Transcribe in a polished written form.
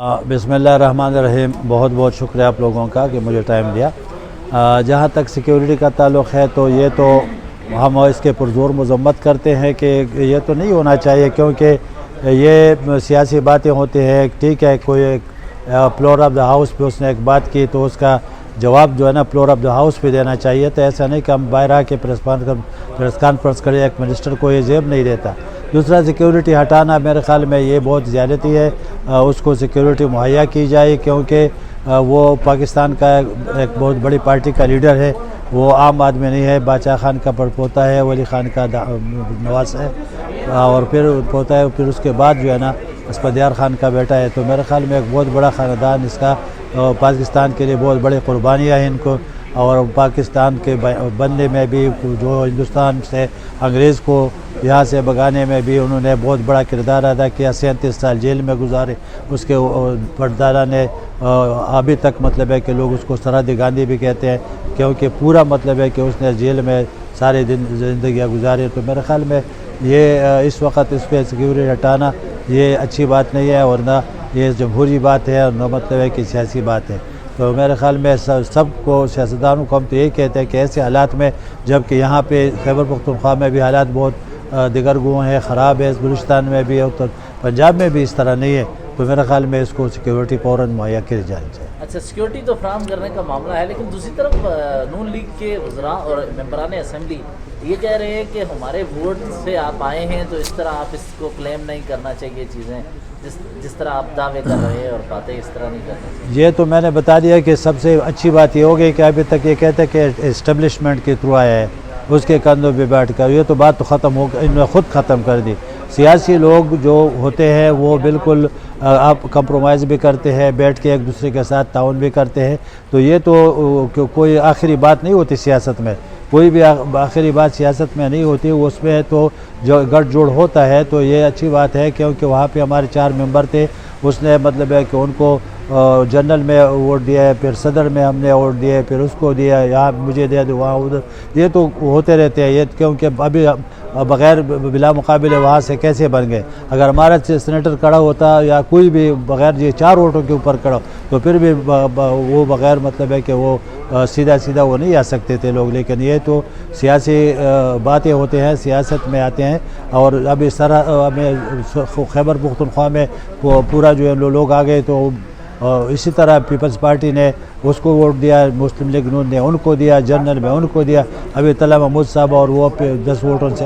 بسم اللہ الرحمن الرحیم۔ بہت بہت شکریہ آپ لوگوں کا کہ مجھے ٹائم دیا۔ جہاں تک سیکیورٹی کا تعلق ہے تو یہ تو ہم اس کے پرزور مذمت کرتے ہیں کہ یہ تو نہیں ہونا چاہیے، کیونکہ یہ سیاسی باتیں ہوتی ہیں۔ ٹھیک ہے، کوئی فلور آف دا ہاؤس پہ اس نے ایک بات کی تو اس کا جواب جو ہے نا فلور آف دا ہاؤس پہ دینا چاہیے، تو ایسا نہیں کہ ہم باہر آ کے پریس کانفرنس کریں۔ ایک منسٹر کو یہ زیب نہیں دیتا۔ دوسرا، سیکیورٹی ہٹانا میرے خیال میں یہ بہت زیادتی ہے۔ اس کو سیکیورٹی مہیا کی جائے، کیونکہ وہ پاکستان کا ایک بہت بڑی پارٹی کا لیڈر ہے۔ وہ عام آدمی نہیں ہے۔ بادشاہ خان کا پوتا ہے، ولی خان کا نواز ہے، اور پھر پوتا ہے، پھر اس کے بعد جو ہے نا اسفندیار خان کا بیٹا ہے۔ تو میرے خیال میں ایک بہت بڑا خاندان اس کا، پاکستان کے لیے بہت بڑی قربانیاں ہیں ان کو، اور پاکستان کے بننے میں بھی، جو ہندوستان سے انگریز کو یہاں سے بھگانے میں بھی انہوں نے بہت بڑا کردار ادا کیا۔ 37 سال جیل میں گزارے۔ اس کے پردادا نے ابھی تک مطلب ہے کہ لوگ اس کو سرحدی گاندھی بھی کہتے ہیں، کیونکہ پورا مطلب ہے کہ اس نے جیل میں سارے دن زندگیاں گزارے۔ تو میرے خیال میں یہ اس وقت اس پہ سیکیورٹی ہٹانا یہ اچھی بات نہیں ہے، ورنہ یہ جمہوری بات ہے، اور نہ مطلب ہے کہ سیاسی بات ہے۔ تو میرے خیال میں سب کو، سیاستدانوں کو ہم تو یہی کہتے ہیں کہ ایسے حالات میں، جبکہ یہاں پہ خیبر پختونخوا میں بھی حالات بہت دگرگوں ہیں، خراب ہے، بلوچستان میں بھی، اور پنجاب میں بھی اس طرح نہیں ہے، تو میرے خیال میں اس کو سیکیورٹی فوراً مہیا کی جانی چاہیے۔ اچھا، سیکیورٹی تو فراہم کرنے کا معاملہ ہے، لیکن دوسری طرف نون لیگ کے وزراء اور ممبران اسمبلی یہ کہہ رہے ہیں کہ ہمارے ووٹ سے آپ آئے ہیں، تو اس طرح آپ اس کو کلیم نہیں کرنا چاہیے چیزیں، جس طرح آپ دعوے کر رہے ہیں اور باتیں اس طرح نہیں کرنا چاہیے۔ یہ تو میں نے بتا دیا کہ سب سے اچھی بات یہ ہوگی کہ ابھی تک یہ کہتے ہیں کہ اسٹیبلشمنٹ کے تھرو آیا ہے، اس کے کندھوں پہ بیٹھ کر، یہ تو بات تو ختم ہو گئی، انہوں نے خود ختم کر دی۔ سیاسی لوگ جو ہوتے ہیں وہ بالکل آپ کمپرومائز بھی کرتے ہیں، بیٹھ کے ایک دوسرے کے ساتھ تعاون بھی کرتے ہیں، تو یہ تو کوئی آخری بات نہیں ہوتی سیاست میں، کوئی بھی آخری بات سیاست میں نہیں ہوتی، اس میں تو جو گٹھ جوڑ ہوتا ہے، تو یہ اچھی بات ہے، کیونکہ وہاں پہ ہمارے 4 ممبر تھے، اس نے مطلب ہے کہ ان کو جنرل میں ووٹ دیا ہے، پھر صدر میں ہم نے ووٹ دیا، پھر اس کو دیا، یہاں مجھے دیا تو وہاں ادھر، یہ تو ہوتے رہتے ہیں، یہ کیونکہ ابھی بغیر بلا مقابلے وہاں سے کیسے بن گئے۔ اگر ہمارا سینیٹر کھڑا ہوتا یا کوئی بھی بغیر یہ 4 ووٹوں کے اوپر کھڑا، تو پھر بھی وہ بغیر مطلب ہے کہ وہ سیدھا وہ نہیں آ سکتے تھے لوگ، لیکن یہ تو سیاسی باتیں ہوتے ہیں، سیاست میں آتے ہیں، اور اب اس طرح ہمیں خیبر پختونخوا میں پورا جو ہے لوگ آ گئے، تو اسی طرح پیپلز پارٹی نے اس کو ووٹ دیا، مسلم لیگ نون نے ان کو دیا، جنرل میں ان کو دیا، ابھی طلحہ محمود صاحب اور وہ 10 ووٹوں سے